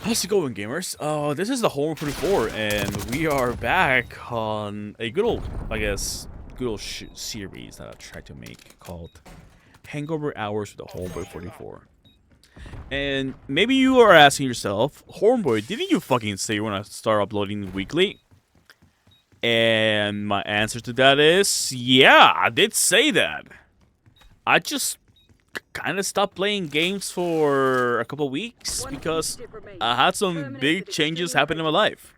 How's it going, gamers? This is the Home 44, and we are back on a good old, series that I tried to make called Hangover Hours with the Homeboy 44. And maybe you are asking yourself, Homeboy, didn't you fucking say you want to start uploading weekly? And my answer to that is, yeah, I did say that. I just kind of stopped playing games for a couple weeks because I had some big changes happen in my life.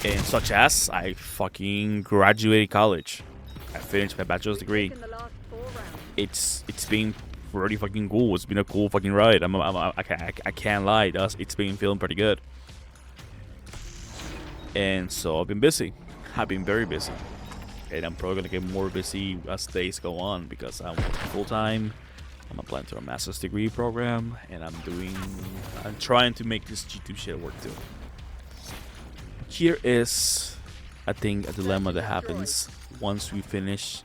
And such as, I fucking graduated college. I finished my bachelor's degree. It's been pretty fucking cool. It's been a cool fucking ride. I can't lie. It's been feeling pretty good. And so I've been busy. I've been very busy. And I'm probably gonna get more busy as days go on because I'm working full time. I'm applying to a master's degree program, and I'm trying to make this YouTube shit work too. Here is, I think, a dilemma that happens once we finish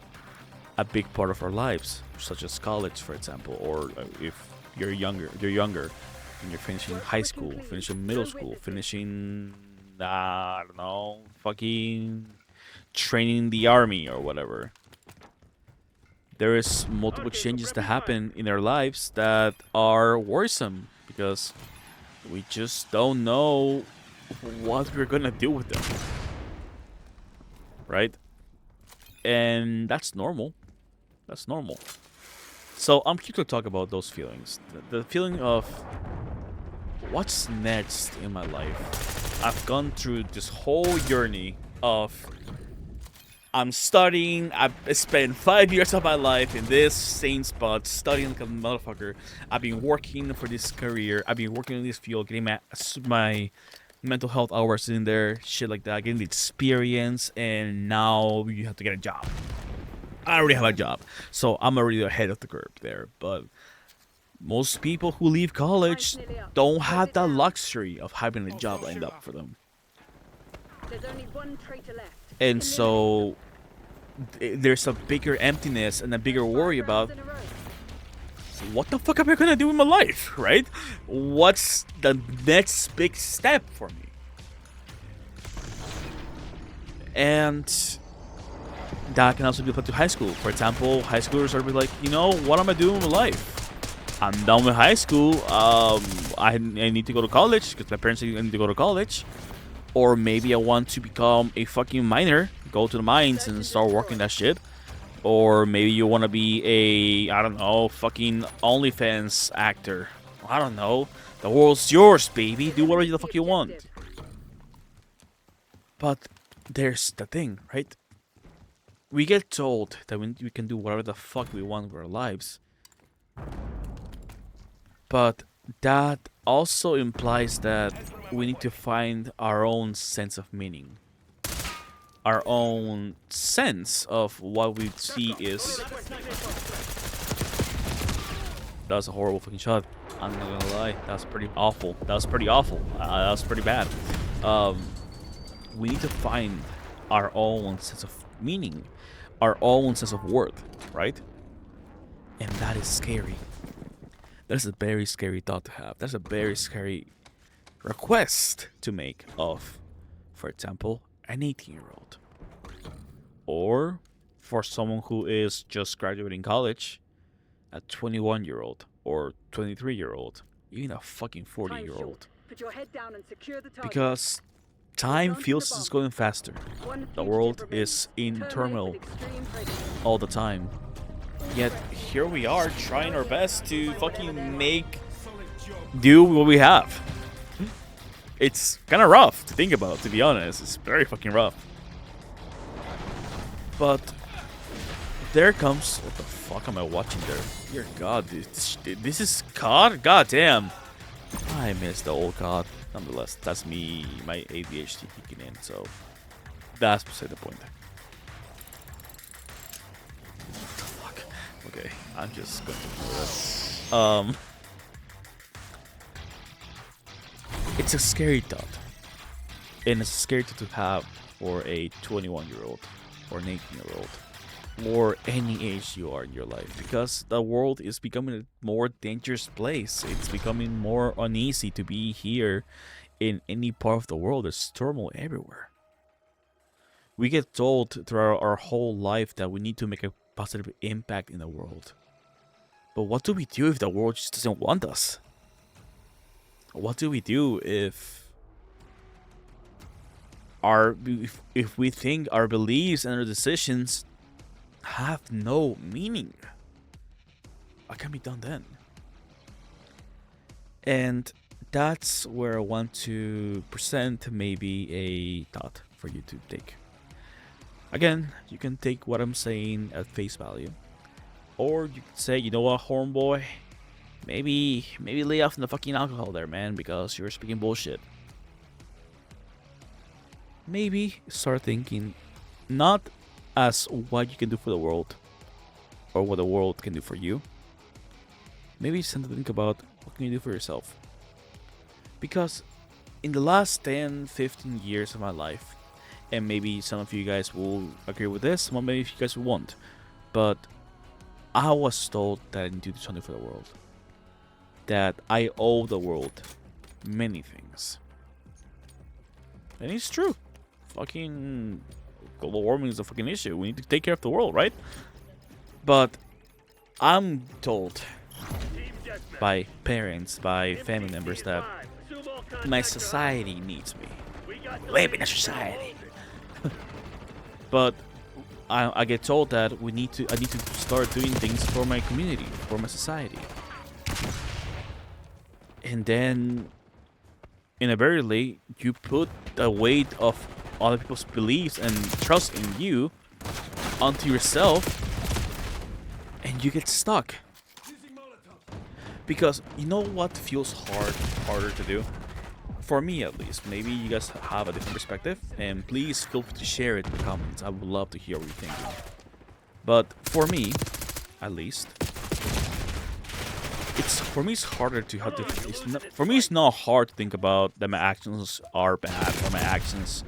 a big part of our lives, such as college, for example, or if you're younger, and you're finishing high school, finishing middle school, finishing, I don't know, fucking training in the army or whatever. There is multiple changes that happen in our lives that are worrisome because we just don't know what we're gonna do with them, right? And that's normal. That's normal. So I'm here to talk about those feelings. The feeling of what's next in my life. I've gone through this whole journey of I'm studying. I've spent 5 years of my life in this same spot, studying like a motherfucker. I've been working for this career. I've been working in this field, getting my mental health hours in there, shit like that, getting the experience, and now you have to get a job. I already have a job, so I'm already ahead of the curve there. But most people who leave college don't have that luxury of having a job lined up for them. There's only one traitor left. And so there's a bigger emptiness and a bigger worry about what the fuck am I gonna do in my life, right? What's the next big step for me? And that can also be applied to high school. For example, high schoolers are like, you know, what am I doing with my life? I'm done with high school. I need to go to college because my parents say I need to go to college. Or maybe I want to become a fucking miner, go to the mines and start working that shit. Or maybe you want to be a, I don't know, fucking OnlyFans actor. I don't know. The world's yours, baby. Do whatever the fuck you want. But there's the thing, right? We get told that we can do whatever the fuck we want with our lives. But that also implies that we need to find our own sense of meaning. Our own sense of what we see is... That was a horrible fucking shot. I'm not gonna lie. That was pretty awful. That was pretty awful. That was pretty bad. We need to find our own sense of meaning. Our own sense of worth, right? And that is scary. That's a very scary thought to have. That's a very scary request to make of, for example, an 18-year-old. Or for someone who is just graduating college, a 21-year-old or 23-year-old, even a fucking 40-year-old. Because time feels it's going faster. The world is in turmoil all the time. Yet here we are trying our best to fucking do what we have. It's kind of rough to think about, to be honest. It's very fucking rough. But there comes... What the fuck am I watching there? Dear God, this is COD? God damn. I miss the old COD. Nonetheless, that's me, my ADHD kicking in, so that's beside the point. What the fuck? Okay, I'm just going to ignore that. It's a scary thought. And it's a scary thought to have for a 21-year-old or an 18-year-old. or any age you are in your life, because the world is becoming a more dangerous place. It's becoming more uneasy to be here in any part of the world. There's turmoil everywhere. We get told throughout our whole life that we need to make a positive impact in the world. But what do we do if the world just doesn't want us? What do we do if if we think our beliefs and our decisions have no meaning? What can be done then? And that's where I want to present maybe a thought for you to take. Again, you can take what I'm saying at face value, or you can say, you know what, homeboy, maybe lay off the fucking alcohol there, man, because you're speaking bullshit. Maybe start thinking not as what you can do for the world or what the world can do for you. Maybe it's time to think about what can you do for yourself. Because in the last 10-15 years of my life, and maybe some of you guys will agree with this, well, maybe you guys won't, but I was told that I need to do something for the world, that I owe the world many things. And it's true. Fucking global warming is a fucking issue. We need to take care of the world, right? But I'm told by parents, by family members, that my society needs me. We live in a society. But I get told that I need to start doing things for my community, for my society. And then inevitably you put the weight of other people's beliefs and trust in you onto yourself, and you get stuck. Because you know what feels harder to do? For me, at least. Maybe you guys have a different perspective, and please feel free to share it in the comments. I would love to hear what you're thinking. But for me, at least, it's harder to have to. For me, it's not hard to think about that my actions are bad or my actions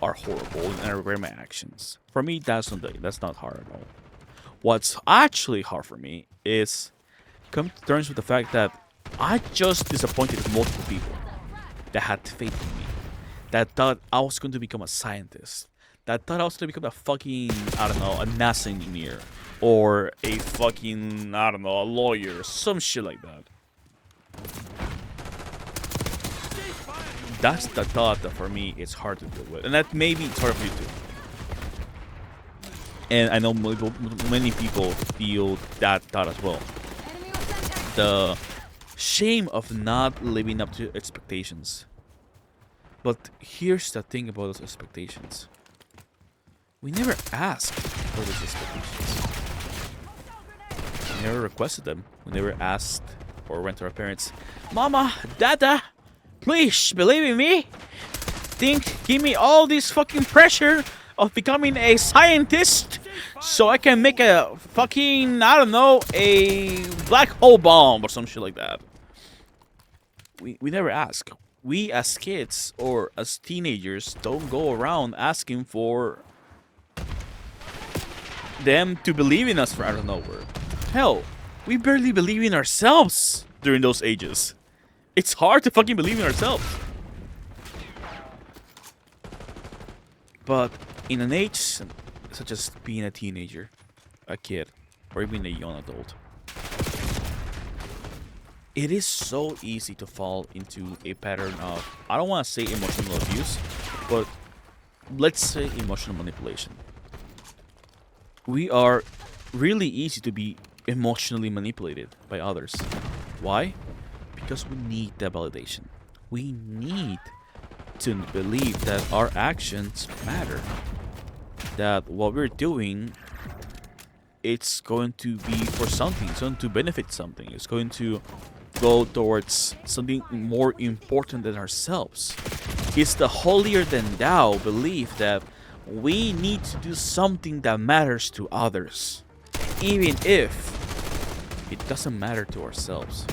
are horrible and I regret my actions. For me, that's not hard at all. What's actually hard for me is come to terms with the fact that I just disappointed multiple people that had faith in me, that thought I was going to become a scientist, that thought I was going to become a fucking, I don't know, a NASA engineer, or a fucking, I don't know, a lawyer, or some shit like that. That's the thought that for me it's hard to deal with, and that maybe it's hard for you too. And I know many people feel that thought as well. The shame of not living up to expectations. But here's the thing about those expectations. We never asked for those expectations. We never requested them. We never asked or went to our parents, Mama, Dada, please believe in me. Give me all this fucking pressure of becoming a scientist so I can make a fucking, I don't know, a black hole bomb or some shit like that. We never ask. We as kids or as teenagers don't go around asking for them to believe in us for out of nowhere. Hell, we barely believe in ourselves during those ages. It's hard to fucking believe in ourselves. But in an age such as being a teenager, a kid, or even a young adult, it is so easy to fall into a pattern of, I don't want to say emotional abuse, but let's say emotional manipulation. We are really easy to be emotionally manipulated by others. Why? Because we need that validation. We need to believe that our actions matter. That what we're doing, it's going to be for something. It's going to benefit something. It's going to go towards something more important than ourselves. It's the holier than thou belief that we need to do something that matters to others, even if it doesn't matter to ourselves.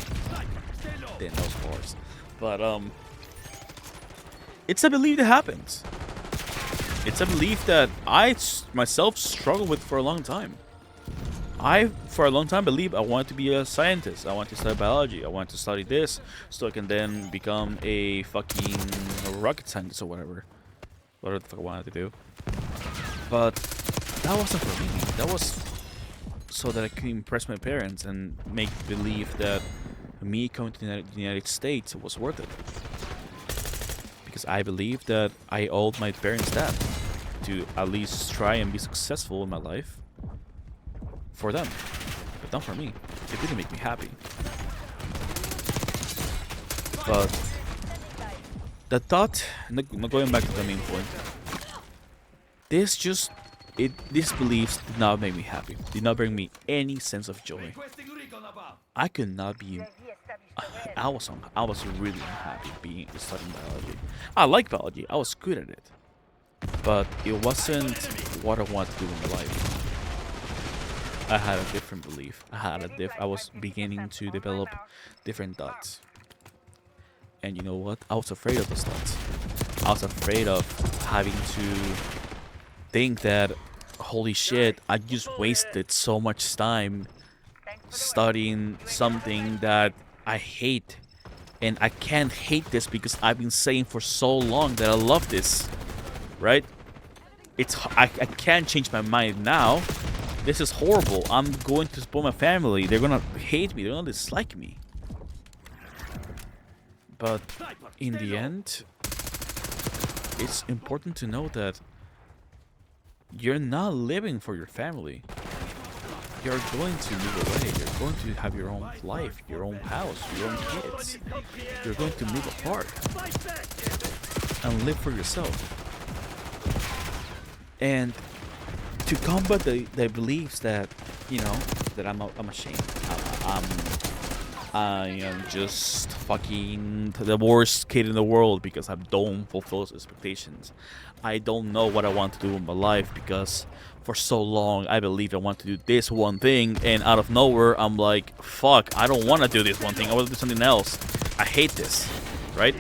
Then those bars. But it's a belief that happens. It's a belief that myself struggled with for a long time. I, for a long time, believed I wanted to be a scientist. I wanted to study biology. I wanted to study this so I can then become a fucking rocket scientist or whatever. Whatever the fuck I wanted to do. But that wasn't for me. That was so that I could impress my parents and make believe that me coming to the United States was worth it. Because I believe that I owed my parents that to at least try and be successful in my life for them, but not for me. It didn't make me happy. But the thought, not going back to the main point, these beliefs did not make me happy. Did not bring me any sense of joy. I could not be. I was really unhappy studying biology. I like biology. I was good at it, but it wasn't what I wanted to do in my life. I had a different belief. I was beginning to develop different thoughts. And you know what? I was afraid of those thoughts. I was afraid of having to think that, holy shit, I just wasted so much time studying something that I hate. And I can't hate this because I've been saying for so long that I love this. Right? I can't change my mind now. This is horrible. I'm going to spoil my family. They're gonna hate me. They're gonna dislike me. But in the end, it's important to know that you're not living for your family. You're going to move away. You're going to have your own life, your own house, your own kids. You're going to move apart and live for yourself. And to combat the beliefs that, you know, that I'm ashamed. I am just fucking the worst kid in the world because I don't fulfill those expectations. I don't know what I want to do in my life because for so long I believed I want to do this one thing, and out of nowhere I'm like, fuck, I don't want to do this one thing. I want to do something else. I hate this, right?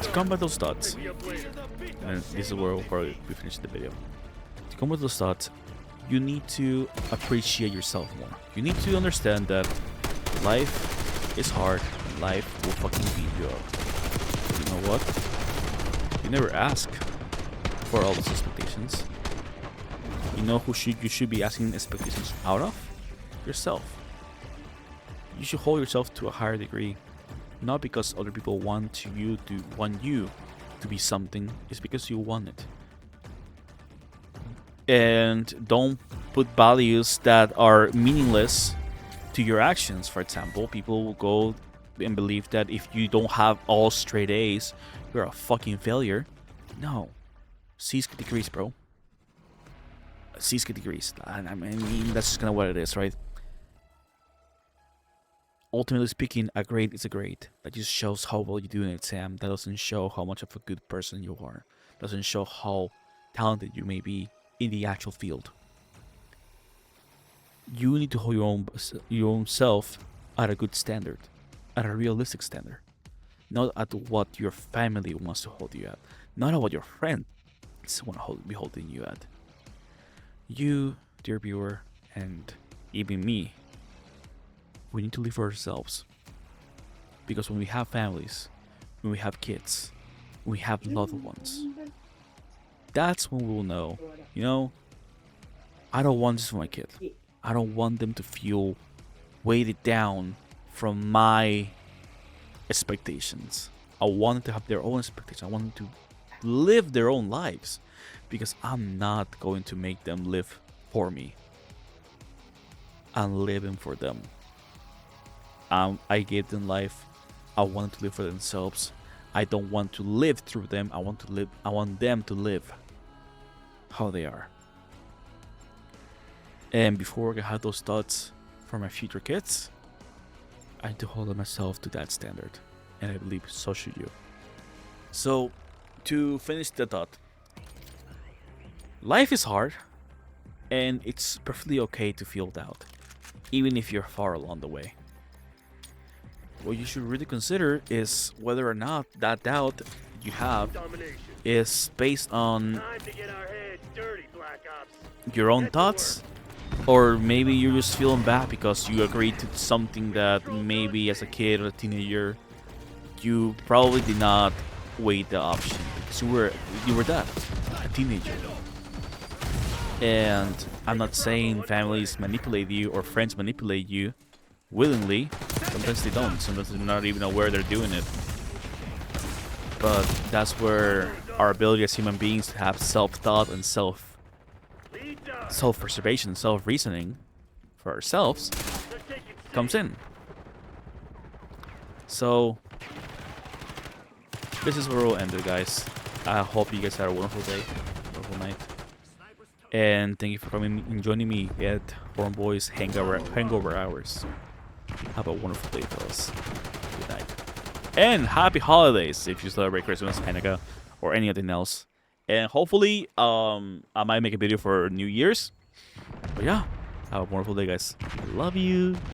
To combat those thoughts, and this is where we'll probably finish the video. To combat those thoughts, you need to appreciate yourself more. You need to understand that life is hard. Life will fucking beat you up. But you know what? You never ask for all those expectations. You know who you should be asking expectations out of? Yourself. You should hold yourself to a higher degree, not because other people want you to be something. It's because you want it. And don't put values that are meaningless to your actions. For example, people will go and believe that if you don't have all straight A's, you're a fucking failure. No. C's get degrees, bro. C's get degrees. I mean, that's just kind of what it is, right? Ultimately speaking, a grade is a grade. That just shows how well you do in an exam. That doesn't show how much of a good person you are. Doesn't show how talented you may be in the actual field. You need to hold your own self at a good standard, at a realistic standard, not at what your family wants to hold you at, not at what your friends want to be holding you at. You, dear viewer, and even me, we need to live for ourselves, because when we have families, when we have kids, when we have loved ones, that's when we will know, you know, I don't want this for my kid. I don't want them to feel weighted down from my expectations. I want them to have their own expectations. I want them to live their own lives, because I'm not going to make them live for me. I'm living for them. I gave them life. I want them to live for themselves. I don't want to live through them. I want them to live how they are. And before I have those thoughts for my future kids, I need to hold myself to that standard. And I believe so should you. So, to finish the thought, life is hard, and it's perfectly okay to feel doubt, even if you're far along the way. What you should really consider is whether or not that doubt you have is based on your own thoughts, or maybe you're just feeling bad because you agreed to something that maybe as a kid or a teenager you probably did not weigh the option because you were that, a teenager. And I'm not saying families manipulate you or friends manipulate you willingly. Sometimes they don't. Sometimes they're not even aware they're doing it. But that's where our ability as human beings to have self-thought and self-preservation, self-reasoning for ourselves comes in. So this is where we'll end it, guys. I hope you guys had a wonderful day, wonderful night. And thank you for coming and joining me at Horn Boys Hangover Hours. Have a wonderful day, fellas. Good night. And happy holidays if you celebrate Christmas, Hanukkah, or anything else. And hopefully, I might make a video for New Year's. But yeah, have a wonderful day, guys. Love you.